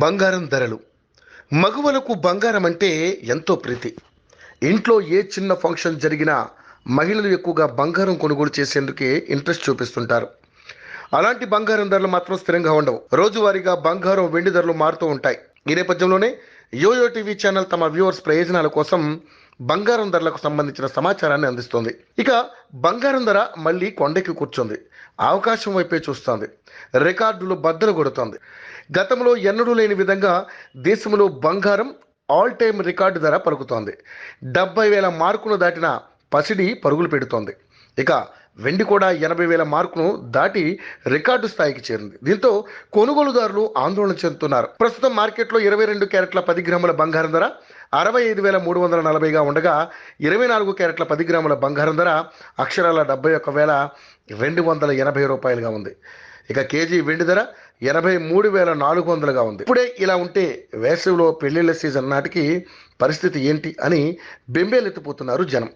బంగారం ధరలు. మగువలకు బంగారం అంటే ఎంతో ప్రీతి. ఇంట్లో ఏ చిన్న ఫంక్షన్ జరిగినా మహిళలు ఎక్కువగా బంగారం కొనుగోలు చేసేందుకే ఇంట్రెస్ట్ చూపిస్తుంటారు. అలాంటి బంగారం ధరలు మాత్రం స్థిరంగా ఉండవు. రోజువారీగా బంగారం వెండి ధరలు మారుతూ ఉంటాయి. ఈ నేపథ్యంలోనే యోయో టీవీ ఛానల్ తమ వ్యూవర్స్ ప్రయోజనాల కోసం బంగారం ధరలకు సంబంధించిన సమాచారాన్ని అందిస్తోంది. ఇక బంగారం ధర మళ్ళీ కొండెక్కి కూర్చుంది. అవకాశం వైపే చూస్తోంది. రికార్డులు బద్దలు కొడుతోంది. గతంలో ఎన్నడూ లేని విధంగా దేశంలో బంగారం ఆల్ టైమ్ రికార్డు ధర పలుకుతోంది. 70,000 మార్కును దాటిన పసిడి పరుగులు పెడుతోంది. ఇక వెండి కూడా 80,000 మార్కును దాటి రికార్డు స్థాయికి చేరింది. దీంతో కొనుగోలుదారులు ఆందోళన చెందుతున్నారు. ప్రస్తుతం మార్కెట్లో 22 క్యారెట్ల 10 గ్రాముల బంగారం ధర 65,340గా ఉండగా 24 క్యారెట్ల 10 గ్రాముల బంగారం ధర అక్షరాల 71,280 రూపాయలుగా ఉంది. ఇక కేజీ వెండి ధర 83,400గా ఉంది. ఇప్పుడే ఇలా ఉంటే వేసవిలో పెళ్లిళ్ల సీజన్ నాటికి పరిస్థితి ఏంటి అని బెంబేలెత్తిపోతున్నారు జనం.